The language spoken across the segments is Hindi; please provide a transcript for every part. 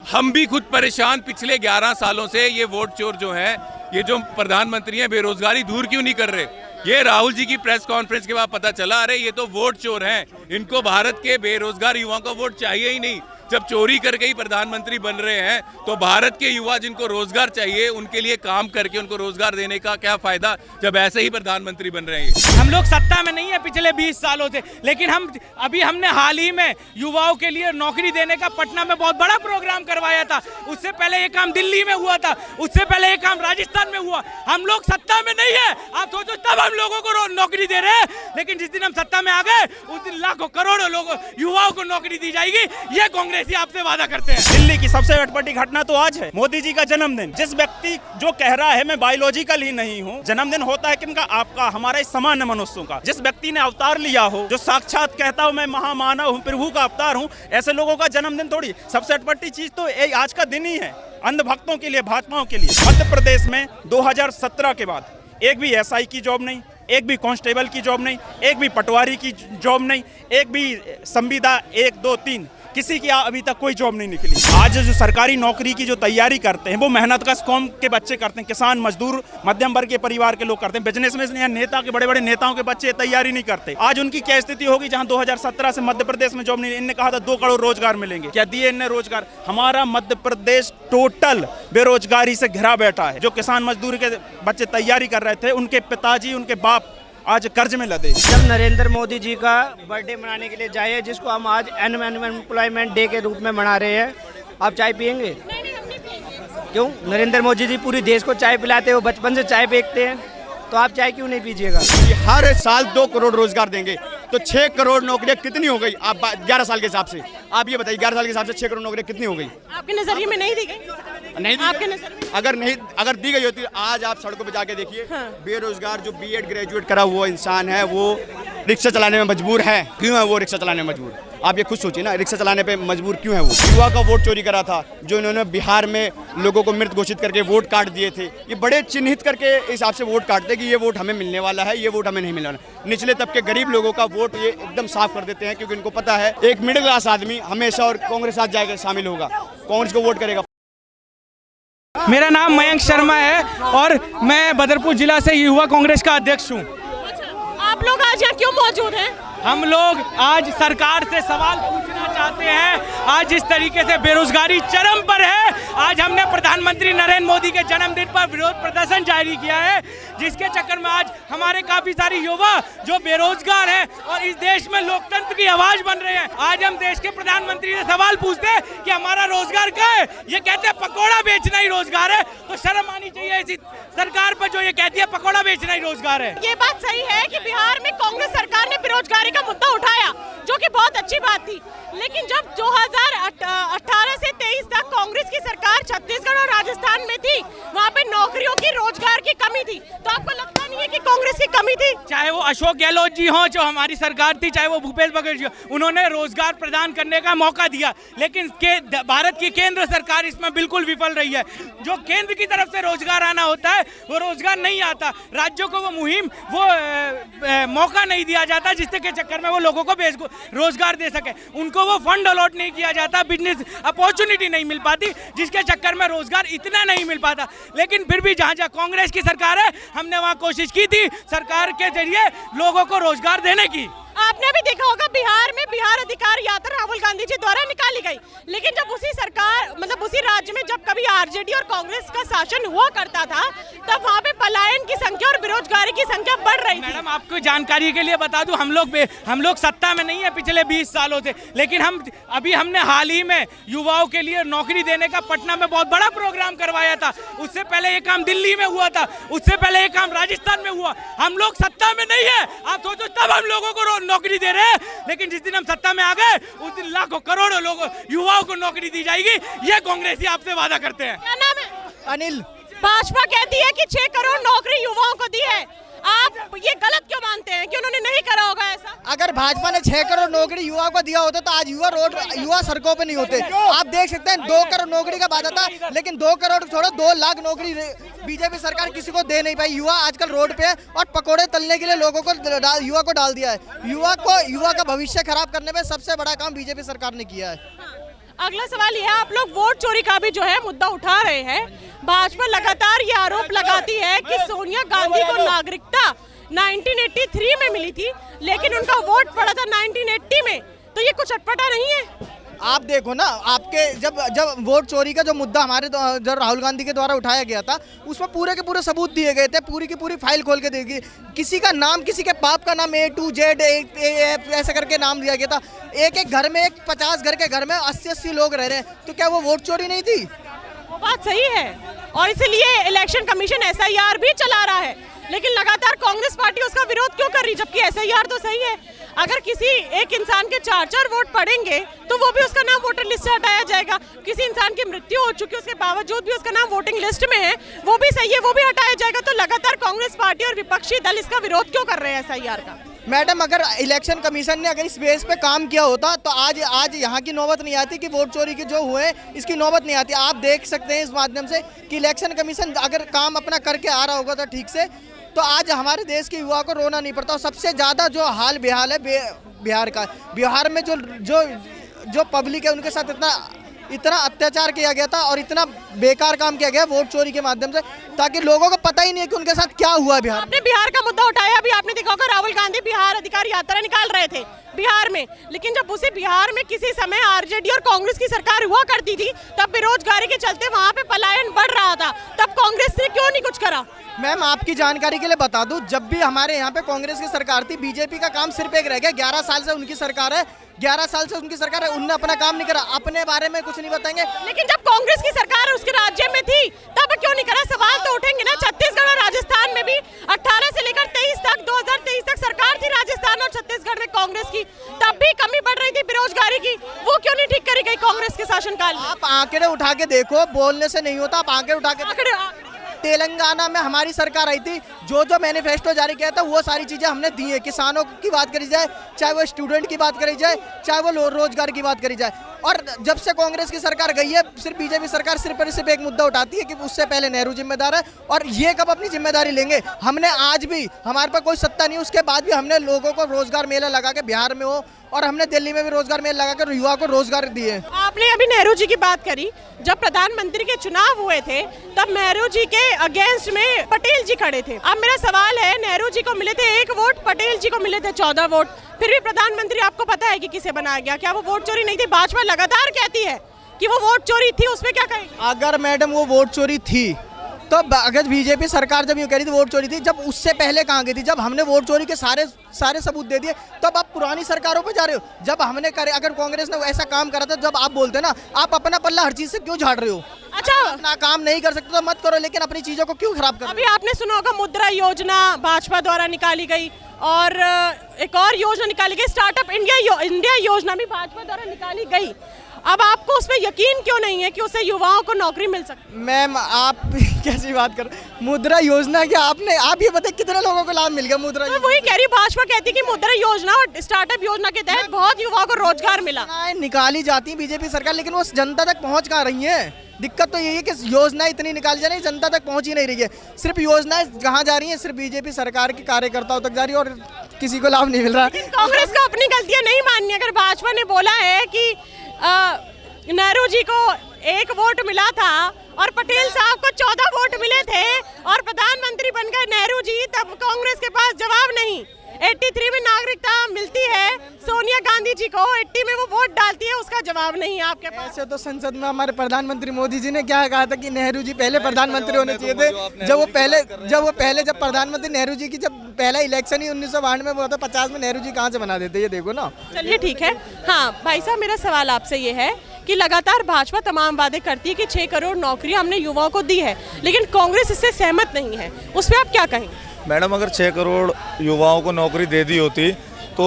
हम भी खुद परेशान पिछले 11 सालों से। ये वोट चोर जो हैं, ये जो प्रधानमंत्री हैं, बेरोजगारी दूर क्यों नहीं कर रहे? ये राहुल जी की प्रेस कॉन्फ्रेंस के बाद पता चला, अरे ये तो वोट चोर हैं, इनको भारत के बेरोजगार युवाओं का वोट चाहिए ही नहीं। जब चोरी करके ही प्रधानमंत्री बन रहे हैं तो भारत के युवा जिनको रोजगार चाहिए उनके लिए काम करके उनको रोजगार देने का क्या फायदा, जब ऐसे ही प्रधानमंत्री बन रहे हैं। हम लोग सत्ता में नहीं है पिछले 20 सालों से, लेकिन हमने हाल ही में युवाओं के लिए नौकरी देने का पटना में बहुत बड़ा प्रोग्राम करवाया था। उससे पहले ये काम दिल्ली में हुआ था, उससे पहले ये काम राजस्थान में हुआ। हम लोग सत्ता में नहीं है, आप सोचो तब हम लोगों को नौकरी दे रहे हैं, लेकिन जिस दिन हम सत्ता में आ गए उस दिन लाखों करोड़ों लोगों युवाओं को नौकरी दी जाएगी, ये कांग्रेस आपसे वादा करते हैं। दिल्ली की सबसे अटपटी घटना तो आज है मोदी जी का जन्मदिन। जिस व्यक्ति जो कह रहा है मैं बायोलॉजिकल ही नहीं हूँ, जन्मदिन होता है किनका? आपका, हमारा, सामान्य मनुष्यों का। जिस व्यक्ति ने अवतार लिया हो, जो साक्षात कहता हूँ मैं महामानव हूँ, प्रभु का अवतार हूँ, ऐसे लोगों का जन्मदिन थोड़ी। सबसे अटपटी चीज तो आज का दिन ही है अंधभक्तों के लिए, भाजपाओं के लिए। मध्य प्रदेश में 2017 के बाद एक भी एसआई की जॉब नहीं, एक भी कांस्टेबल की जॉब नहीं, एक भी पटवारी की जॉब नहीं, एक भी संविदा 1, 2, 3 किसी की अभी तक कोई जॉब नहीं निकली। आज जो सरकारी नौकरी की जो तैयारी करते हैं वो मेहनत कश कौम के बच्चे करते हैं, किसान, मजदूर, मध्यम वर्ग के परिवार के लोग करते हैं। बिजनेस में नेता के, बड़े बड़े नेताओं के बच्चे तैयारी नहीं करते। आज उनकी क्या स्थिति होगी? जहां 2017 से मध्य प्रदेश में जॉब नहीं, इनने कहा था 2 करोड़ रोजगार मिलेंगे, क्या दिए इनने रोजगार? हमारा मध्य प्रदेश टोटल बेरोजगारी से घिरा बैठा है। जो किसान मजदूर के बच्चे तैयारी कर रहे थे, उनके पिताजी, उनके बाप आज कर्ज में लदे। जब नरेंद्र मोदी जी का बर्थडे मनाने के लिए जाए, जिसको हम आज एम्प्लॉयमेंट डे के रूप में मना रहे हैं, आप चाय पियेंगे? क्यों? नरेंद्र मोदी जी पूरी देश को चाय पिलाते हैं, वो बचपन से चाय बेचते हैं, तो आप चाय क्यों नहीं पीजिएगा? हर साल 2 करोड़ रोजगार देंगे तो 6 करोड़ नौकरियां कितनी हो गई? आप 11 साल के हिसाब से आप ये बताइए, 11 साल के हिसाब से 6 करोड़ नौकरियां कितनी हो गई? आपके नजरिए में नहीं दी गई? नहीं दी आपके नजर में? अगर दी गई होती, आज आप सड़कों पे जाके देखिए, हाँ। बेरोजगार जो बीएड ग्रेजुएट करा हुआ इंसान है वो रिक्शा चलाने में मजबूर है। क्यों है वो रिक्शा चलाने में मजबूर? आप ये खुद सोचिए ना, रिक्शा चलाने पे मजबूर क्यों है वो? युवा का वोट चोरी करा था, जो इन्होंने बिहार में लोगों को मृत घोषित करके वोट काट दिए थे। ये बड़े चिन्हित करके हिसाब से वोट काटते कि ये वोट हमें मिलने वाला है, ये वोट हमें नहीं मिलने वाला। निचले तबके गरीब लोगों का वोट ये एकदम साफ कर देते हैं, क्योंकि इनको पता है एक मिडिल क्लास आदमी हमेशा और कांग्रेस साथ जाएगा, शामिल होगा, कांग्रेस को वोट करेगा। मेरा नाम मयंक शर्मा है और मैं बदरपुर जिला से युवा कांग्रेस का अध्यक्ष हूँ। आप लोग आज यहाँ क्यों मौजूद हैं? हम लोग आज सरकार से सवाल पूछना चाहते हैं। आज जिस तरीके से बेरोजगारी चरम पर है, आज हमने प्रधानमंत्री नरेंद्र मोदी के जन्मदिन पर विरोध प्रदर्शन जारी किया है, जिसके चक्कर में आज हमारे काफी सारे युवा जो बेरोजगार हैं और इस देश में लोकतंत्र की आवाज बन रहे हैं। आज हम देश के प्रधानमंत्री से सवाल पूछते हैं कि हमारा रोजगार क्या है? ये कहते हैं पकौड़ा बेचना ही रोजगार है, तो शर्म आनी चाहिए ऐसी सरकार पर जो ये कहती है पकौड़ा बेचना ही रोजगार है। ये बात सही है कि बिहार में कांग्रेस सरकार ने बेरोजगारी का मुद्दा उठाया, जो कि बहुत अच्छी बात थी, लेकिन जब 2018 से 23 तक कांग्रेस की सरकार छत्तीसगढ़ और राजस्थान में थी, वहाँ पे नौकरियों की, रोजगार की कमी थी। तो आपको लगता नहीं है कि कांग्रेस की कमी थी? चाहे वो अशोक गहलोत जी हों जो हमारी सरकार थी, चाहे वो भूपेश बघेल जी, उन्होंने रोजगार प्रदान करने का मौका दिया, लेकिन भारत की केंद्र सरकार इसमें बिल्कुल विफल रही है। जो केंद्र की तरफ से रोजगार आना होता है वो रोजगार नहीं आता, राज्यों को वो मुहिम, वो मौका नहीं दिया जाता जिसके चक्कर में वो लोगों को रोजगार दे सके। उनको वो फंड अलॉट नहीं किया जाता, बिजनेस अपॉर्चुनिटी नहीं मिल पाती, जिसके चक्कर में रोजगार इतना नहीं मिल पाता। लेकिन फिर भी जहाँ जहाँ कांग्रेस की सरकार है, हमने वहाँ कोशिश की थी सरकार के जरिए लोगों को रोजगार देने की। आपने भी देखा होगा बिहार में बिहार अधिकार यात्रा राहुल गांधी जी द्वारा निकाली गई, लेकिन जब उसी सरकार, मतलब उसी राज्य में जब कभी आरजेडी और कांग्रेस का शासन हुआ करता था, तब वहाँ पे पलायन की संख्या और बेरोजगारी की संख्या बढ़ रही थी। मैडम, आपको जानकारी के लिए बता दूं, हम लोग सत्ता में नहीं है पिछले 20 सालों से, लेकिन हमने हाल ही में युवाओं के लिए नौकरी देने का पटना में बहुत बड़ा प्रोग्राम करवाया था। उससे पहले ये काम दिल्ली में हुआ था, उससे पहले ये काम राजस्थान में हुआ। हम लोग सत्ता में नहीं है, आप सोचो तब हम लोगों को नौकरी दे रहे हैं, लेकिन जिस दिन हम सत्ता में आ गए उस दिन लाखों करोड़ों लोगों युवाओं को नौकरी दी जाएगी, ये कांग्रेसी आपसे वादा करते हैं। क्या नाम है? अनिल। भाजपा कहती है कि 6 करोड़ नौकरी युवाओं को दी है, आप ये गलत क्यों मानते हैं कि उन्होंने नहीं करा होगा ऐसा? अगर भाजपा ने 6 करोड़ नौकरी युवा को दिया होता तो आज युवा सड़कों पे नहीं होते। आप देख सकते हैं 2 करोड़ नौकरी का वादा था, लेकिन 2 करोड़ छोड़ो 2 लाख नौकरी बीजेपी सरकार किसी को दे नहीं पाई। युवा आजकल रोड पे है और पकोड़े तलने के लिए लोगों को युवा को डाल दिया है। युवा का भविष्य खराब करने में सबसे बड़ा काम बीजेपी सरकार ने किया है। अगला सवाल ये है, आप लोग वोट चोरी का भी जो है मुद्दा उठा रहे हैं। भाजपा लगातार ये आरोप लगाती है कि सोनिया गांधी को नागरिकता 1983 में मिली थी, लेकिन उनका वोट पड़ा था 1980 में, तो ये कुछ अटपटा नहीं है? आप देखो ना, आपके जब वोट चोरी का जो मुद्दा हमारे जो राहुल गांधी के द्वारा उठाया गया था, उसमें पूरे के पूरे सबूत दिए गए थे, पूरी की पूरी फाइल खोल के देगी। किसी का नाम, किसी के बाप का नाम A to Z ऐसे करके नाम दिया गया था। एक घर में 50 घर के घर में 80-80 लोग रह रहे हैं, तो क्या वो वोट चोरी नहीं थी? वो बात सही है, और इसीलिए इलेक्शन कमीशन SIR भी चला रहा है, लेकिन लगातार कांग्रेस पार्टी उसका विरोध क्यों कर रही, जबकि SIR तो सही है। अगर किसी एक इंसान के 4-4 वोट पड़ेंगे तो वो भी उसका नाम वोटर लिस्ट से हटाया जाएगा। किसी इंसान की मृत्यु हो चुकी है, उसके बावजूद भी उसका नाम वोटिंग लिस्ट में है, वो भी सही है, वो भी हटाया जाएगा। तो लगातार कांग्रेस पार्टी और विपक्षी दल इसका विरोध क्यों कर रहे हैं SIR का? मैडम, अगर इलेक्शन कमीशन ने अगर इस बेस पे काम किया होता तो आज यहाँ की नौबत नहीं आती कि वोट चोरी के जो हुए इसकी नौबत नहीं आती। आप देख सकते हैं इस माध्यम से कि इलेक्शन कमीशन अगर काम अपना करके आ रहा होगा तो ठीक से, तो आज हमारे देश के युवा को रोना नहीं पड़ता। और सबसे ज़्यादा जो हाल बेहाल है बिहार का। बिहार में जो पब्लिक है उनके साथ इतना अत्याचार किया गया था और इतना बेकार काम किया गया वोट चोरी के माध्यम से, ताकि लोगों को पता ही नहीं है कि उनके साथ क्या हुआ बिहार। आपने बिहार का मुद्दा उठाया, अभी आपने देखा होगा राहुल गांधी बिहार अधिकार यात्रा निकाल रहे थे बिहार में, लेकिन जब उसे बिहार में किसी समय RJD और कांग्रेस की सरकार हुआ करती थी, तब बेरोजगारी के चलते वहाँ पे पलायन बढ़ रहा था, तब कांग्रेस ने क्यों नहीं कुछ करा? मैम, आपकी जानकारी के लिए बता दूं, जब भी हमारे यहाँ पे कांग्रेस की सरकार थी, बीजेपी का काम सिर्फ एक रह गया। 11 साल से उनकी सरकार है, 11 साल से उनकी सरकार है, उनने अपना काम नहीं करा, अपने बारे में कुछ नहीं बताएंगे। लेकिन जब कांग्रेस की सरकार उसके राज्य में थी तब क्यों नहीं करा? सवाल तो उठेंगे ना। छत्तीसगढ़ और राजस्थान में भी 18 से लेकर 23 तक 2023 तक सरकार थी राजस्थान और छत्तीसगढ़ में कांग्रेस की, तब भी कमी बढ़ रही थी बेरोजगारी की, वो क्यों नहीं ठीक करी गई कांग्रेस के शासनकाल में? आप आंकड़े उठा के देखो, बोलने से नहीं होता, आप आंकड़े उठा के तेलंगाना में हमारी सरकार आई थी, जो मैनिफेस्टो जारी किया था वो सारी चीज़ें हमने दी है। किसानों की बात करी जाए, चाहे वो स्टूडेंट की बात करी जाए, चाहे वो रोजगार की बात करी जाए। और जब से कांग्रेस की सरकार गई है, सिर्फ बीजेपी सरकार सिर्फ एक मुद्दा उठाती है कि उससे पहले नेहरू जिम्मेदार है, और ये कब अपनी जिम्मेदारी लेंगे? हमने आज भी, हमारे पास कोई सत्ता नहीं, उसके बाद भी हमने लोगों को रोजगार मेला लगा के, बिहार में हो और हमने दिल्ली में भी रोजगार मेला लगा कर युवा को रोजगार दिए। आपने अभी नेहरू जी की बात करी, जब प्रधानमंत्री के चुनाव हुए थे तब नेहरू जी के अगेंस्ट में पटेल जी खड़े थे। अब मेरा सवाल है, नेहरू जी को मिले थे 1 वोट, पटेल जी को मिले थे 14 वोट, फिर भी प्रधानमंत्री आपको पता है कि किसे बनाया गया? क्या वो वोट चोरी नहीं थी? भाजपा लगातार कहती है कि वो वोट चोरी थी, उसमें क्या कहेंगे? अगर मैडम वो वोट चोरी थी, तो अगर बीजेपी सरकार जब यूँ कह रही थी वोट चोरी थी, जब उससे पहले कहाँ गई थी? जब हमने वोट चोरी के सारे सबूत दे दिए, तब आप पुरानी सरकारों पे जा रहे हो। जब हमने करे, अगर कांग्रेस ने ऐसा काम करा था, जब आप बोलते ना, आप अपना पल्ला हर चीज से क्यों झाड़ रहे हो? अच्छा, अपना काम नहीं कर सकते तो मत करो, लेकिन अपनी चीजों को क्यों खराब करो? अभी आपने सुना होगा मुद्रा योजना भाजपा द्वारा निकाली गई, और एक और योजना निकाली गई स्टार्टअप इंडिया योजना भी भाजपा द्वारा निकाली गई। अब आपको उस पर यकीन क्यों नहीं है कि उससे युवाओं को नौकरी मिल सकती? मैम, आप कैसी बात कर, मुद्रा योजना क्या आप ये बताए कितने लोगों को लाभ मिल गया मुद्रा योजना? वही कह रही, भाजपा कहती कि मुद्रा योजना और स्टार्टअप योजना के तहत बहुत युवाओं को रोजगार मिला। निकाली जाती है बीजेपी सरकार, लेकिन वो जनता तक पहुंच कहाँ रही है? दिक्कत तो यही है कि योजना इतनी निकाली जा रही है, जनता तक पहुंच ही नहीं रही है। सिर्फ योजनाएं कहाँ जा रही हैं? सिर्फ बीजेपी सरकार के कार्यकर्ताओं तक जा रही है और किसी को लाभ नहीं मिल रहा। कांग्रेस को अपनी गलतियां नहीं माननी। अगर भाजपा ने बोला है कि नेहरू जी को 1 वोट मिला था और पटेल साहब को 14 वोट मिले थे और प्रधानमंत्री बन गए नेहरू जी, तब कांग्रेस के पास जवाब नहीं। 83 में नागरिकता मिलती है सोनिया गांधी जी को, 80 में वो वोट डालती है, उसका जवाब नहीं है आपके पास। ऐसे तो संसद में हमारे प्रधानमंत्री मोदी जी ने क्या कहा था कि नेहरू जी पहले प्रधानमंत्री होने चाहिए थे। जब प्रधानमंत्री नेहरू जी की जब पहला इलेक्शन ही 1992 में हुआ था, 50 में नेहरू जी कहाँ से बना देते? ये देखो ना। चलिए ठीक है। हाँ भाई साहब, मेरा सवाल आपसे ये है कि लगातार भाजपा तमाम वादे करती है कि 6 करोड़ नौकरी हमने युवाओं को दी है, लेकिन कांग्रेस इससे सहमत नहीं है, उस पर आप क्या कहेंगे? मैडम, अगर 6 करोड़ युवाओं को नौकरी दे दी होती तो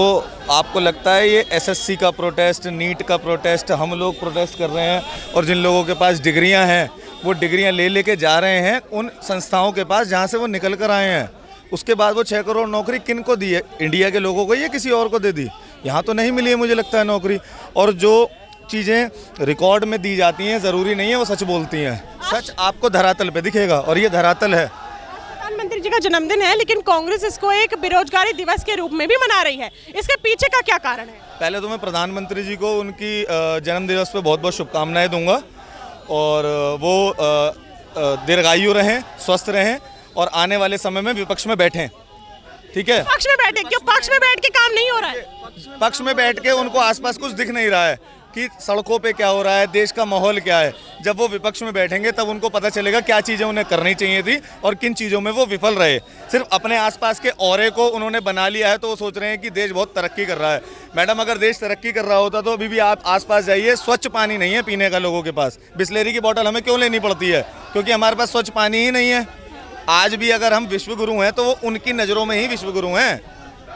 आपको लगता है ये SSC का प्रोटेस्ट, नीट का प्रोटेस्ट हम लोग प्रोटेस्ट कर रहे हैं, और जिन लोगों के पास डिग्रियां हैं वो डिग्रियां लेके जा रहे हैं उन संस्थाओं के पास जहां से वो निकल कर आए हैं, उसके बाद वो 6 करोड़ नौकरी किन को दी है? इंडिया के लोगों को या किसी और को दे दी? यहाँ तो नहीं मिली है मुझे लगता है नौकरी। और जो चीज़ें रिकॉर्ड में दी जाती हैं ज़रूरी नहीं है वो सच बोलती हैं। सच आपको धरातल पे दिखेगा और ये धरातल है। प्रधानमंत्री जी का जन्मदिन है, लेकिन कांग्रेस इसको एक बेरोजगारी दिवस के रूप में भी मना रही है। इसके पीछे का क्या कारण है? पहले तो मैं प्रधानमंत्री जी को उनकी जन्म दिवस पे बहुत बहुत शुभकामनाएं दूंगा और वो दीर्घायु रहें, स्वस्थ रहें और आने वाले समय में विपक्ष में बैठें। ठीक है, पक्ष में बैठे क्यों? पक्ष में बैठ के काम नहीं हो रहा है? पक्ष में बैठ के उनको आसपास कुछ दिख नहीं रहा है कि सड़कों पे क्या हो रहा है, देश का माहौल क्या है। जब वो विपक्ष में बैठेंगे तब उनको पता चलेगा क्या चीज़ें उन्हें करनी चाहिए थी और किन चीज़ों में वो विफल रहे। सिर्फ अपने आसपास के औरे को उन्होंने बना लिया है तो वो सोच रहे हैं कि देश बहुत तरक्की कर रहा है। मैडम, अगर देश तरक्की कर रहा होता तो अभी भी आप आसपास जाइए, स्वच्छ पानी नहीं है पीने का लोगों के पास। बिस्लेरी की बोतल हमें क्यों लेनी पड़ती है? क्योंकि हमारे पास स्वच्छ पानी ही नहीं है। आज भी अगर हम विश्वगुरु हैं तो वो उनकी नज़रों में ही विश्वगुरु हैं।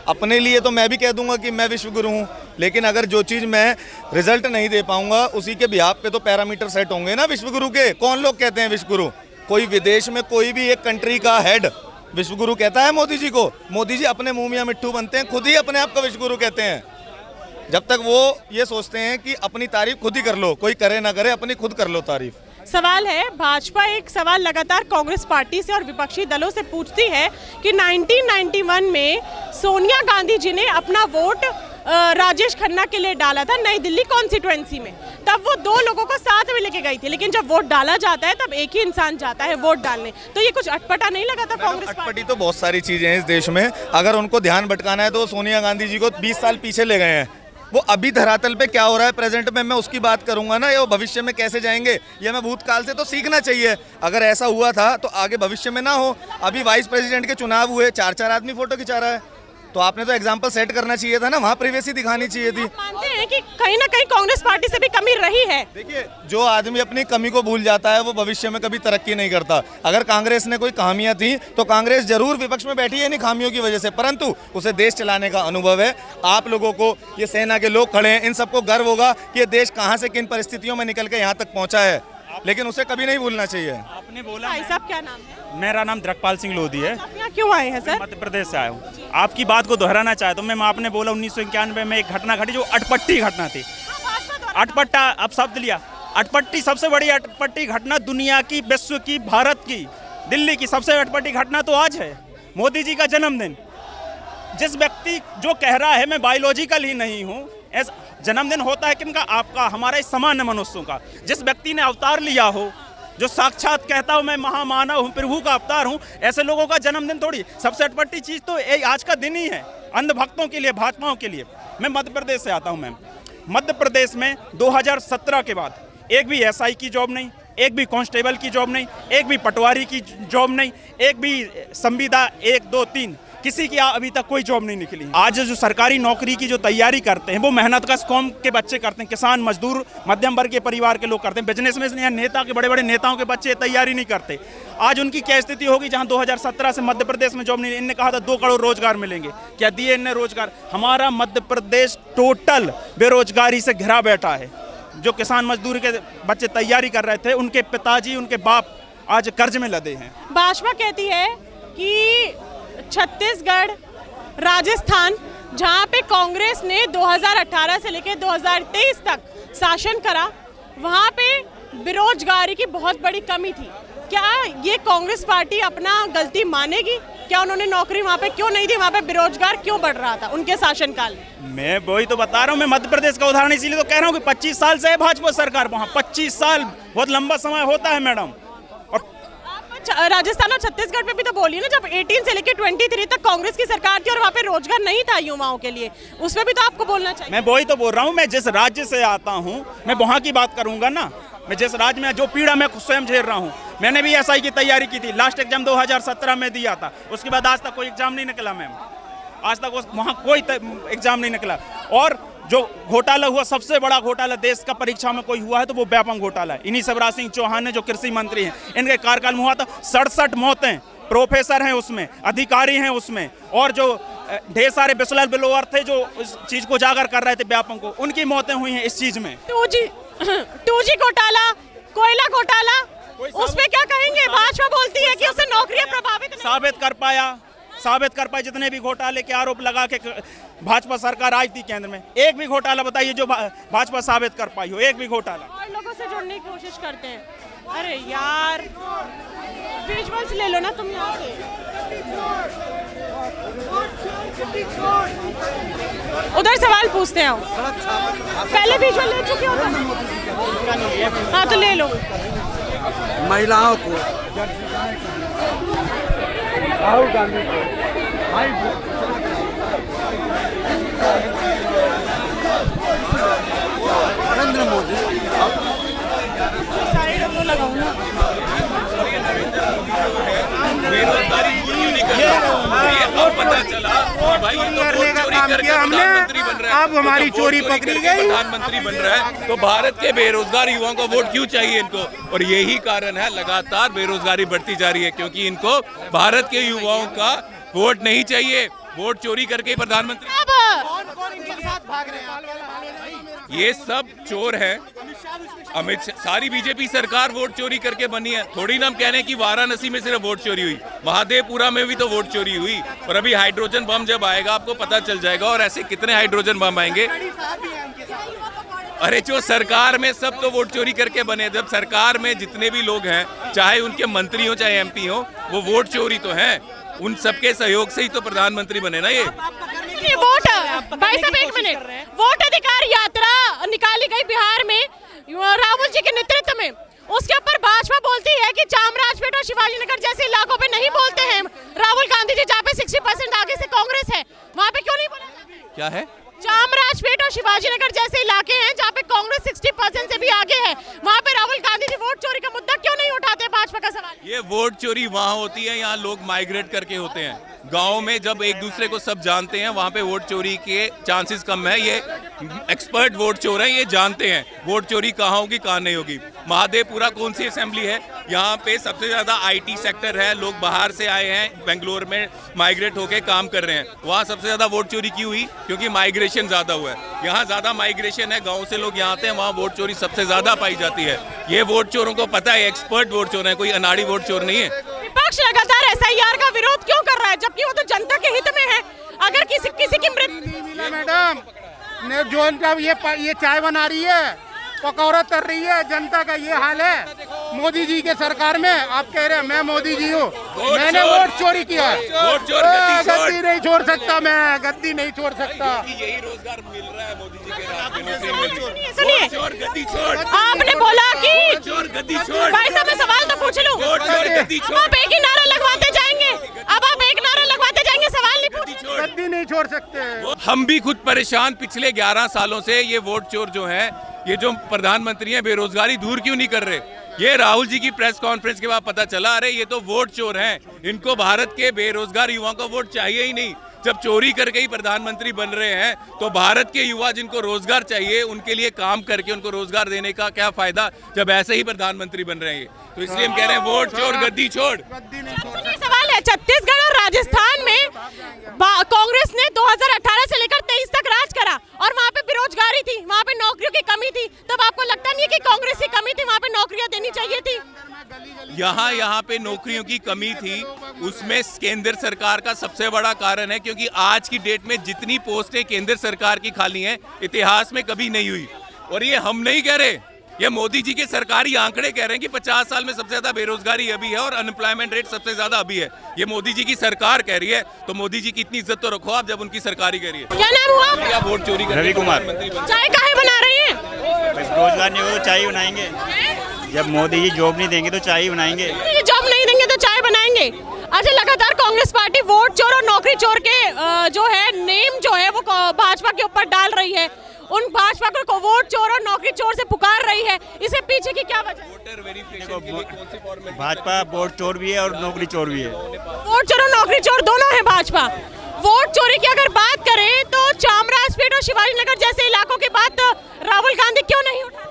अपने लिए तो मैं भी कह दूंगा कि मैं विश्वगुरु हूँ, लेकिन अगर जो चीज़ मैं रिजल्ट नहीं दे पाऊंगा उसी के बिहाफ पे तो पैरामीटर सेट होंगे ना विश्वगुरु के। कौन लोग कहते हैं विश्वगुरु? कोई विदेश में कोई भी एक कंट्री का हेड विश्वगुरु कहता है मोदी जी को? मोदी जी अपने मुंह में मिट्ठू बनते हैं, खुद ही अपने आप को विश्वगुरु कहते हैं। जब तक वो ये सोचते हैं कि अपनी तारीफ खुद ही कर लो, कोई करे ना करे, अपनी खुद कर लो तारीफ। सवाल है, भाजपा एक सवाल लगातार कांग्रेस पार्टी से और विपक्षी दलों से पूछती है कि 1991 में सोनिया गांधी जी ने अपना वोट राजेश खन्ना के लिए डाला था नई दिल्ली कॉन्स्टिट्यूएंसी में। तब वो दो लोगों को साथ में लेके गई थी, लेकिन जब वोट डाला जाता है तब एक ही इंसान जाता है वोट डालने। तो ये कुछ अटपटा नहीं लगा था कांग्रेस पार्टी? अटपटी तो बहुत सारी चीजें हैं इस देश में। अगर उनको ध्यान भटकाना है तो सोनिया गांधी जी को 20 साल पीछे ले गए हैं। वो अभी धरातल पे क्या हो रहा है प्रेजेंट में, मैं उसकी बात करूंगा ना। ये वो भविष्य में कैसे जाएंगे ये हमें भूतकाल से तो सीखना चाहिए। अगर ऐसा हुआ था तो आगे भविष्य में ना हो। अभी वाइस प्रेसिडेंट के चुनाव हुए, 4-4 आदमी फोटो खिंचा रहा है, तो आपने तो एग्जाम्पल सेट करना चाहिए था ना, वहाँ प्रिवेसी दिखानी चाहिए थी। मानते हैं कि कहीं ना कहीं कांग्रेस पार्टी से भी कमी रही है? देखिए, जो आदमी अपनी कमी को भूल जाता है वो भविष्य में कभी तरक्की नहीं करता। अगर कांग्रेस ने कोई खामियां थी तो कांग्रेस जरूर विपक्ष में बैठी है नहीं खामियों की वजह से, परंतु उसे देश चलाने का अनुभव है। आप लोगों को, ये सेना के लोग खड़े हैं, इन सबको गर्व होगा कि ये देश कहाँ से किन परिस्थितियों में निकल के यहाँ तक पहुँचा है, लेकिन उसे कभी नहीं भूलना चाहिए। आपने बोला, भाई साहब क्या नाम है? मेरा नाम द्रकपाल सिंह लोधी है। आप यहाँ क्यों आए हैं सर? मध्य प्रदेश से आया हूँ। आपकी बात को दोहराना चाहता हूँ। मैं आपने बोला 1991 में एक घटना घटी जो अटपटी घटना थी। अटपटा अब शब्द लिया, अटपटी सबसे बड़ी अटपटी घटना दुनिया की, विश्व की, भारत की, दिल्ली की सबसे अटपटी घटना तो आज है मोदी जी का जन्मदिन। जिस व्यक्ति जो कह रहा है मैं बायोलॉजिकल ही नहीं हूँ, जन्मदिन होता है किनका? आपका, हमारा, इस सामान्य मनुष्यों का। जिस व्यक्ति ने अवतार लिया हो, जो साक्षात कहता हूँ मैं महामानव हूँ, प्रभु का अवतार हूँ, ऐसे लोगों का जन्मदिन थोड़ी। सबसे अटपटी चीज़ तो आज का दिन ही है अंधभक्तों के लिए, भाजपाओं के लिए। मैं मध्य प्रदेश से आता हूँ मैम। मध्य प्रदेश में 2017 के बाद एक भी एसआई की जॉब नहीं, एक भी कांस्टेबल की जॉब नहीं, एक भी पटवारी की जॉब नहीं, एक भी संविदा 1, 2, 3 किसी की अभी तक कोई जॉब नहीं निकली। आज जो सरकारी नौकरी की जो तैयारी करते हैं वो मेहनत कश कौम के बच्चे करते हैं, किसान, मजदूर, मध्यम वर्ग के परिवार के लोग करते हैं। बिजनेसमैन या नेता के, बड़े बड़े नेताओं के बच्चे तैयारी नहीं करते। आज उनकी क्या स्थिति होगी? जहां 2017 से मध्य प्रदेश में जॉब नहीं, इनने कहा था 2 करोड़ रोजगार मिलेंगे, क्या दिए इनने रोजगार? हमारा मध्य प्रदेश टोटल बेरोजगारी से घिरा बैठा है। जो किसान मजदूर के बच्चे तैयारी कर रहे थे, उनके पिताजी, उनके बाप आज कर्ज में लदे हैं। भाजपा कहती है कि छत्तीसगढ़, राजस्थान, जहां पे कांग्रेस ने 2018 से लेकर 2023 तक शासन करा, वहां पे बेरोजगारी की बहुत बड़ी कमी थी। क्या ये कांग्रेस पार्टी अपना गलती मानेगी? क्या उन्होंने नौकरी वहां पे क्यों नहीं दी? वहां पे बेरोजगार क्यों बढ़ रहा था उनके शासनकाल में? मैं वही तो बता रहा हूँ। मैं मध्य प्रदेश का उदाहरण इसीलिए तो कह रहा हूँ कि 25 साल से है भाजपा सरकार वहाँ। 25 साल बहुत लंबा समय होता है मैडम। राजस्थान और छत्तीसगढ़ पे भी तो बोलिए ना, जब 18 से लेकर 23 तक कांग्रेस की सरकार थी और वहाँ पे रोजगार नहीं था युवाओं के लिए, उसमें भी तो आपको बोलना चाहिए। मैं वही तो बोल रहा हूँ। मैं जिस राज्य से आता हूँ मैं वहाँ की बात करूँगा ना। मैं जिस राज्य में, जो पीड़ा मैं स्वयं झेल रहा हूँ, मैंने भी एसआई की तैयारी की थी। लास्ट एग्जाम 2017 में दिया था, उसके बाद आज तक कोई एग्जाम नहीं निकला मैम। आज तक वहाँ कोई एग्जाम नहीं निकला। और जो घोटाला हुआ, सबसे बड़ा घोटाला देश का परीक्षा में कोई हुआ है तो वो व्यापम घोटाला है। इन्हीं शिवराज सिंह चौहान ने, जो कृषि मंत्री हैं, इनके कार्यकाल में हुआ था। 67 मौतें, प्रोफेसर हैं उसमें, अधिकारी हैं उसमें, और जो ढेर सारे बिस्लर बिलोवर थे जो इस चीज को उजागर कर रहे थे व्यापम को, उनकी मौतें हुई हैं इस चीज में। 2G घोटाला, कोयला घोटाला, उसमें क्या कहेंगे? भाजपा बोलती है कि उससे नौकरियां प्रभावित नहीं साबित कर पाया, साबित कर पाए जितने भी घोटाले के आरोप लगा के भाजपा सरकार आई थी केंद्र में, एक भी घोटाला बताइए जो भाजपा साबित कर पाई हो, एक भी घोटाला। और लोगों से जुड़ने की कोशिश करते हैं। अरे यार, विजुअल्स ले लो ना तुम यहाँ से। उधर सवाल पूछते हैं, पहले विजुअल ले चुके हो? हाँ तो ले लो। महिलाओं को, राहुल गांधी को, नरेंद्र मोदी, लगाओ ना। बेरोजगारी दूर क्यों नहीं कर रहे? ये अब पता चला कि भाई ये तो वोट चोरी करके प्रधानमंत्री बन रहा है। अब हमारी चोरी पकड़ी गई। प्रधानमंत्री बन रहा है तो भारत के बेरोजगार युवाओं को वोट क्यों चाहिए इनको? और यही कारण है लगातार बेरोजगारी बढ़ती जा रही है, क्योंकि इनको भारत के युवाओं का वोट नहीं चाहिए। वोट चोरी करके प्रधानमंत्री, ये सब चोर है। अमित शाह, सारी बीजेपी सरकार वोट चोरी करके बनी है। थोड़ी ना हम कह रहे हैं कि वाराणसी में सिर्फ वोट चोरी हुई, महादेवपुरा में भी तो वोट चोरी हुई। और अभी हाइड्रोजन बम जब आएगा आपको पता चल जाएगा, और ऐसे कितने हाइड्रोजन बम आएंगे। अरे जो सरकार में सब तो वोट चोरी करके बने। जब सरकार में जितने भी लोग हैं, चाहे उनके मंत्री हो चाहे एमपी हो, वो वोट चोरी तो हैं। उन सबके सहयोग से ही तो प्रधानमंत्री बने ना ये। वोट, भाई साहब एक मिनट, वोट अधिकार यात्रा निकाली गई बिहार में राहुल जी के नेतृत्व में। उसके ऊपर भाजपा बोलती है कि चामराजपेट और शिवाजी नगर जैसे इलाकों पे नहीं बोलते हैं राहुल गांधी जी, जहाँ पे 60% आगे से कांग्रेस है, वहाँ पे क्यों नहीं बोला? क्या है? चामराजपेट और शिवाजी नगर जैसे इलाके हैं जहाँ पे कांग्रेस 60% से भी आगे है, वहाँ पे राहुल गांधी जी वोट चोरी का मुद्दा क्यों नहीं उठाते? भाजपा का सवाल। ये वोट चोरी वहाँ होती है, यहाँ लोग माइग्रेट करके होते हैं। गांव में जब एक दूसरे को सब जानते हैं, वहाँ पे वोट चोरी के चांसेस कम है। ये एक्सपर्ट वोट चोर हैं, ये जानते हैं वोट चोरी कहाँ होगी कहाँ नहीं होगी। महादेवपुरा कौन सी असेंबली है? यहाँ पे सबसे ज्यादा आईटी सेक्टर है, लोग बाहर से आए हैं, बेंगलोर में माइग्रेट होके काम कर रहे हैं। वहाँ सबसे ज्यादा वोट चोरी क्यों हुई? क्योंकि माइग्रेशन ज्यादा हुआ है। यहाँ ज्यादा माइग्रेशन है, गाँव से लोग यहाँ आते हैं, वहाँ वोट चोरी सबसे ज्यादा पाई जाती है। ये वोट चोरों को पता है, एक्सपर्ट वोट चोर है, कोई अनाड़ी वोट चोर नहीं है। विपक्ष लगातार एसआईआर का विरोध क्यों कर रहा है, जबकि वो तो जनता के हित में है? अगर किसी की मृत्यु, मैडम ने जो ये चाय बना रही है, पकौड़ा तर रही है, जनता का ये हाल है। मोदी जी के सरकार में आप कह रहे हैं मैं मोदी जी हूँ, मैंने वोट चोरी किया है। गद्दी नहीं छोड़ सकता, मैं गद्दी नहीं छोड़ सकता। यही रोजगार मिल रहा है मोदी जी के राज में। सुनिए, चोर गद्दी छोड़। आपने बोला कि चोर गद्दी छोड़। भाई साहब मैं सवाल तो पूछ लूं। गद्दी अब आप एक ही नारा लगवाते जाएंगे, अब आप एक नारा लगवाते जाएंगे, सवाल नहीं पूछ। गद्दी नहीं छोड़ सकते। हम भी खुद परेशान पिछले 11 सालों से। ये वोट चोर जो है, ये जो प्रधानमंत्री हैं, बेरोजगारी दूर क्यों नहीं कर रहे? ये राहुल जी की प्रेस कॉन्फ्रेंस के बाद पता चला, अरे ये तो वोट चोर हैं, इनको भारत के बेरोजगार युवाओं को वोट चाहिए ही नहीं। जब चोरी करके ही प्रधानमंत्री बन रहे हैं तो भारत के युवा जिनको रोजगार चाहिए उनके लिए काम करके उनको रोजगार देने का क्या फायदा, जब ऐसे ही प्रधानमंत्री बन रहे हैं। तो इसलिए हम कह रहे हैं वोट चोर गद्दी छोड़। सवाल है, छत्तीसगढ़ और राजस्थान में कांग्रेस ने 2018 से लेकर 23 तक राज करा और वहाँ पे बेरोजगारी थी, वहाँ पे नौकरियों की कमी थी। तब आपको लगता नहीं है कि कांग्रेस की कमी थी, वहाँ पे नौकरियां देनी चाहिए थी? यहाँ पे नौकरियों की कमी थी, उसमें केंद्र सरकार का सबसे बड़ा कारण है, क्योंकि आज की डेट में जितनी पोस्टें केंद्र सरकार की खाली हैं इतिहास में कभी नहीं हुई। और ये हम नहीं कह रहे, ये मोदी जी के सरकारी आंकड़े कह रहे हैं कि 50 साल में सबसे ज्यादा बेरोजगारी अभी है और अनएम्प्लॉयमेंट रेट सबसे ज्यादा अभी है। ये मोदी जी की सरकार कह रही है, तो मोदी जी की इतनी इज्जत तो रखो आप जब उनकी सरकारी कह रही है। क्या नाम हुआ? वोट चोरी रवि कुमार। चाय काहे बना रही है? रोजगार नहीं होगा तो चाय बनाएंगे। जब मोदी जी जॉब नहीं देंगे तो चाय ही बनाएंगे। जॉब नहीं देंगे तो चाय बनाएंगे। अच्छा, लगातार कांग्रेस पार्टी वोट चोर और नौकरी चोर के जो है नेम जो है वो भाजपा के ऊपर डाल रही है, उन भाजपा को वोट चोर और नौकरी चोर से पुकार रही है। इसे पीछे की क्या वजह? भाजपा वोट चोर भी है और नौकरी चोर भी है। वोट चोर और नौकरी चोर दोनों है भाजपा। वोट चोरी की अगर बात करें तो चामराजपेट और शिवाजी नगर जैसे इलाकों की बात राहुल गांधी क्यों नहीं उठाते?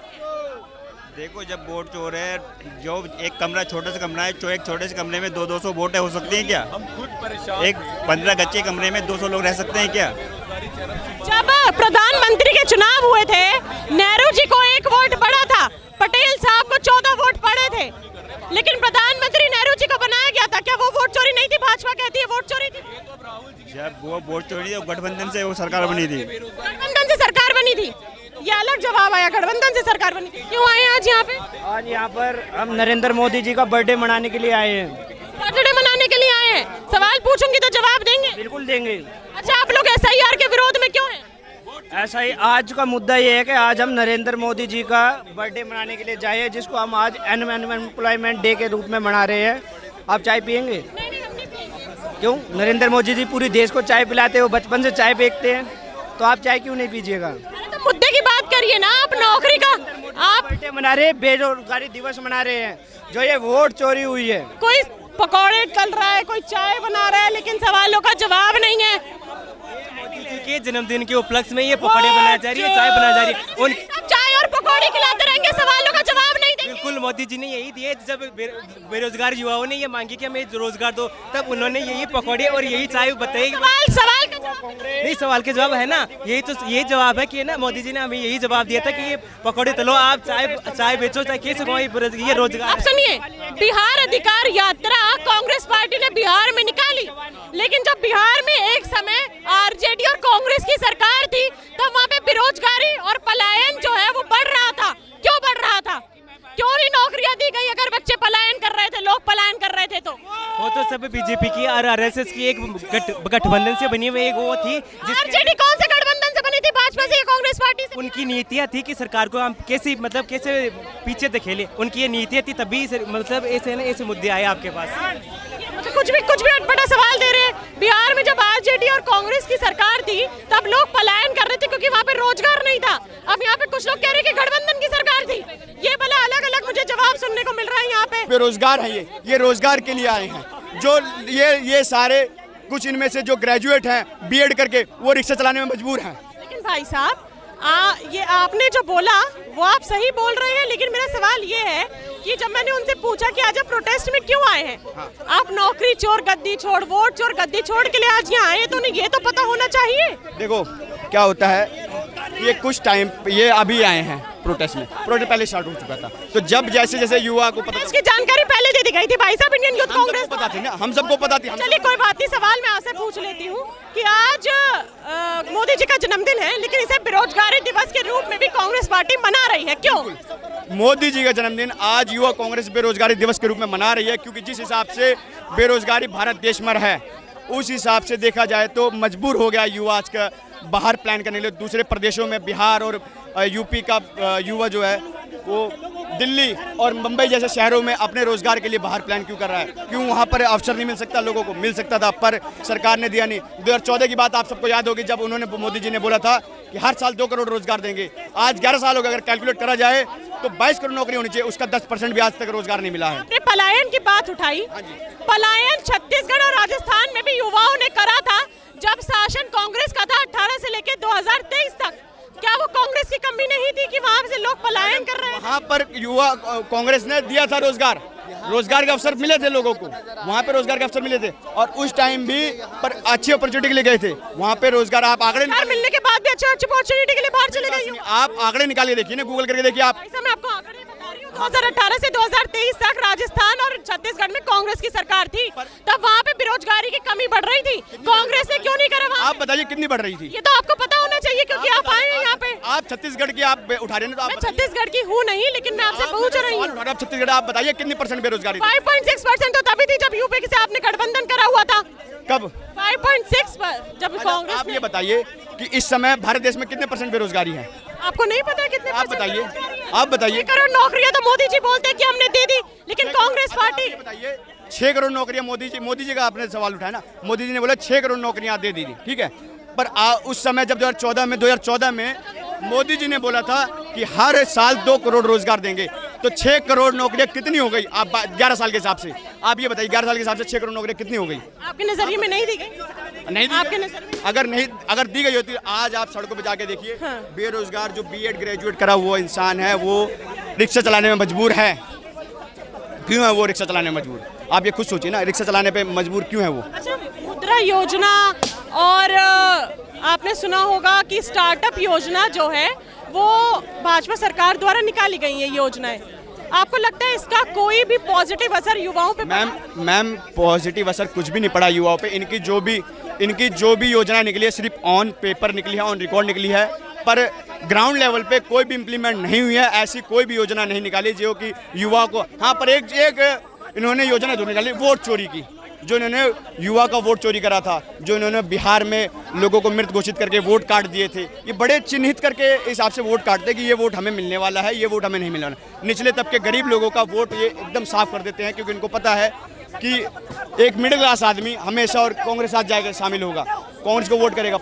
देखो, जब वोट चोर है, जो एक कमरा छोटा सा कमरा है, एक छोटे से कमरे में 200 वोटें हो सकती हैं क्या? हम खुद परेशान। एक 15 गच्चे कमरे में 200 लोग रह सकते हैं क्या? जब प्रधानमंत्री के चुनाव हुए थे, नेहरू जी को 1 वोट पड़ा था, पटेल साहब को 14 वोट पड़े थे, लेकिन प्रधानमंत्री नेहरू जी को बनाया गया था। क्या वो वोट चोरी नहीं थी? भाजपा कहती है वोट चोरी थी। वोट चोरी और गठबंधन से वो सरकार बनी थी। गठबंधन से सरकार बनी थी, ये अलग जवाब आया। गठबंधन से सरकार बनी थी, क्यों आए आज यहाँ पे? आज यहाँ पर हम नरेंद्र मोदी जी का बर्थडे मनाने के लिए आए हैं। बर्थडे मनाने के लिए आए हैं। सवाल पूछूंगी तो जवाब देंगे? बिल्कुल देंगे। अच्छा, आप लोग SIR के विरोध में क्यों हैं? ऐसा ही आज का मुद्दा ये है कि आज हम नरेंद्र मोदी जी का बर्थडे मनाने के लिए जाए हैं, जिसको हम आज एनवायरनमेंट डे के रूप में मना रहे हैं। आप चाय पियेंगे? क्यों? नरेंद्र मोदी जी पूरी देश को चाय पिलाते हैं, वो बचपन से चाय बेचते हैं, तो आप चाय क्यों नहीं पीजिएगा? तो मुद्दे की बात करिए ना, आप नौकरी का आप बर्थडे मना रहे हैं, बेरोजगारी दिवस मना रहे हैं, जो ये वोट चोरी हुई है। कोई पकौड़े तल रहा है, कोई चाय बना रहा है, लेकिन सवालों का जवाब नहीं है। मोदी जी के जन्मदिन के उपलक्ष्य में ये पकौड़े बनाए जा रही है, चाय बनाई जा रही है। उन सब चाय और पकौड़े खिलाते रहेंगे, सवालों का जवाब नहीं देंगे। बिल्कुल, मोदी जी ने यही दिए। जब बेरोजगार युवाओं ने ये मांगी कि हमें रोजगार दो, तब उन्होंने यही पकौड़े और यही चाय बताई। सवाल का जवाब नहीं, सवाल के जवाब है ना, यही तो यही जवाब है कि ना, मोदी जी ने हमें यही जवाब दिया था कि ये पकौड़े तलो, आप चाय बेचो, चाहे कैसे ये रोजगार। आप सुनिए, बिहार अधिकार यात्रा कांग्रेस पार्टी ने बिहार में निकाली, लेकिन जब बिहार में एक समय RJD और कांग्रेस की सरकार थी, तब वहाँ पे बेरोजगारी और पलायन जो है वो बढ़ रहा था। क्यों बढ़ रहा था? क्यों नहीं नौकरियां दी गई? अगर बच्चे पलायन कर रहे थे, लोग पलायन कर रहे थे, तो वो तो सब बीजेपी की और RSS की एक गठबंधन से बनी हुई एक वो थी। RJD कौन से गठबंधन से बनी थी? भाजपा से या कांग्रेस पार्टी से? उनकी नीतियाँ थी कि सरकार को हम कैसे पीछे धकेले, उनकी ये नीतियाँ थी, तभी मतलब ऐसे मुद्दे आए आपके पास। कुछ भी अटपटा सवाल दे रहे हैं। बिहार में जब RJD और कांग्रेस की सरकार थी, तब लोग पलायन कर रहे थे क्योंकि वहाँ पे रोजगार नहीं था। अब यहाँ पे कुछ लोग कह रहे हैं कि गठबंधन की सरकार थी। ये भला अलग अलग मुझे जवाब सुनने को मिल रहा है यहाँ पे। बेरोजगार है, ये रोजगार के लिए आए हैं। जो ये सारे कुछ इनमें से जो ग्रेजुएट हैं B.Ed करके, वो रिक्शा चलाने में मजबूर हैं। लेकिन भाई साहब, ये आपने जो बोला वो आप सही बोल रहे हैं, लेकिन मेरा सवाल ये है कि जब मैंने उनसे पूछा कि आज आप प्रोटेस्ट में क्यों आए हैं, आप नौकरी चोर गद्दी छोड़, वोट चोर गद्दी छोड़ के लिए आज यहाँ आए, तो उन्हें ये तो पता होना चाहिए। देखो क्या होता है, ये कुछ टाइम ये अभी आए हैं प्रोटेस्ट में, प्रोटेस्ट पहले स्टार्ट हो चुका था। तो जब जैसे जैसे युवा को पता, इसकी जानकारी पहले दे दी गई थी भाई साहब, इंडियन यूथ कांग्रेस पता थी ना, हम सबको पता थी। चलिए कोई बात नहीं, सवाल मैं आपसे पूछ लेती हूँ कि आज मोदी जी का जन्मदिन है, लेकिन इसे बेरोजगारी दिवस के रूप में भी कांग्रेस पार्टी मना रही है, क्यों? मोदी जी का जन्मदिन आज युवा कांग्रेस बेरोजगारी दिवस के रूप में मना रही है, क्योंकि जिस हिसाब से बेरोजगारी भारत देश में है, उस हिसाब से देखा जाए तो मजबूर हो गया युवा आज का बाहर प्लान करने के लिए। दूसरे प्रदेशों में बिहार और यूपी का युवा जो है वो दिल्ली और मुंबई जैसे शहरों में अपने रोजगार के लिए बाहर प्लान क्यों कर रहा है? क्यों वहाँ पर अवसर नहीं मिल सकता? लोगों को मिल सकता था, पर सरकार ने दिया नहीं। 2014 की बात आप सबको याद होगी, जब उन्होंने मोदी जी ने बोला था कि हर साल 2 करोड़ रोजगार देंगे। आज 11 साल हो गए, अगर कैलकुलेट करा जाए तो 22 करोड़ नौकरी होनी चाहिए, उसका 10% भी आज तक रोजगार नहीं मिला है। आपने पलायन की बात उठाई, पलायन छत्तीसगढ़ और राजस्थान में भी युवाओं ने करा था जब शासन कांग्रेस का था 18 से लेकर 2023 तक। क्या वो कांग्रेस की कमी नहीं थी कि वहाँ से लोग पलायन कर रहे हैं? वहाँ पर युवा कांग्रेस ने दिया था रोजगार के अवसर मिले थे लोगों को, वहाँ पे रोजगार के अवसर मिले थे, और उस टाइम भी पर अच्छी अपॉर्चुनिटी के लिए गए थे वहाँ पे रोजगार। आप आंकड़े मिलने के बाद भी अच्छी अपॉर्चुनिटी के लिए बाहर चले गए। आप आंकड़े निकाल के देखिए ना, गूगल करके देखिए आप। मैं आपको आंकड़े बता रही हूँ, 2018 से 2023 तक राजस्थान और छत्तीसगढ़ में कांग्रेस की सरकार थी, तब वहाँ पे बेरोजगारी की कमी बढ़ रही थी। कांग्रेस ने क्यों नहीं करा वहाँ? आप बताइए कितनी बढ़ रही थी? ये तो आपको पता होना चाहिए, क्योंकि आप आए हैं यहाँ पे। आप छत्तीसगढ़ की आप उठा रहे हैं, तो मैं छत्तीसगढ़ की हूँ नहीं, लेकिन मैं आपसे पूछ रही हूँ। आप छत्तीसगढ़, आप बताइए कितनी % बेरोजगारी? 5.6% तो तभी थी जब यूपी से आपने गठबंधन करा हुआ था। कब? 5.6 पर जब कांग्रेस। आप ये बताइए कि इस समय भारत देश में कितने % बेरोजगारी है? आपको नहीं पता कितने? आप बताइए, आप बताइए। 6 करोड़ नौकरियां तो मोदी जी बोलते हैं कि हमने दे दी, लेकिन कांग्रेस पार्टी। बताइए, 6 करोड़ नौकरियां मोदी जी का आपने सवाल उठाया ना, मोदी जी ने बोला 6 करोड़ नौकरियां दे दी थी, ठीक है। पर उस समय जब 2014 में मोदी जी ने बोला था कि हर साल 2 करोड़ रोजगार देंगे, तो 6 करोड़ नौकरियां कितनी हो गई? आप 11 साल के हिसाब से आप ये बताइए, 11 साल के हिसाब से 6 करोड़ नौकरियां कितनी हो गई? आपके नजरिए में नहीं दी गई? नहीं दी आपके नजरिए अगर दी गई होती, आज आप सड़कों पे जाके देखिए, हाँ। बेरोजगार जो B.Ed ग्रेजुएट करा हुआ इंसान है, वो रिक्शा चलाने में मजबूर है। क्यों है वो रिक्शा चलाने में मजबूर? आप ये खुद सोचिए ना, रिक्शा चलाने पे मजबूर क्यों है वो? अच्छा, मुद्रा योजना और आपने सुना होगा कि स्टार्टअप योजना जो है वो भाजपा सरकार द्वारा निकाली गई है योजनाएं, आपको लगता है इसका कोई भी पॉजिटिव असर युवाओं पे मैम पॉजिटिव असर कुछ भी नहीं पड़ा युवाओं पे। इनकी जो भी योजना निकली है सिर्फ ऑन पेपर निकली है, ऑन रिकॉर्ड निकली है, पर ग्राउंड लेवल पे कोई भी इम्प्लीमेंट नहीं हुई है। ऐसी कोई भी योजना नहीं निकाली जो कि युवा को, हाँ पर एक इन्होंने योजना जो निकाली वोट चोरी की, जो इन्होंने युवा का वोट चोरी करा था, जो इन्होंने बिहार में लोगों को मृत घोषित करके वोट काट दिए थे। ये बड़े चिन्हित करके हिसाब से वोट काटते कि ये वोट हमें मिलने वाला है, ये वोट हमें नहीं मिलने वाला। निचले तबके गरीब लोगों का वोट ये एकदम साफ कर देते हैं, क्योंकि इनको पता है कि एक मिडिल क्लास आदमी हमेशा और कांग्रेस साथ जाएगा शामिल होगा, कांग्रेस को वोट करेगा।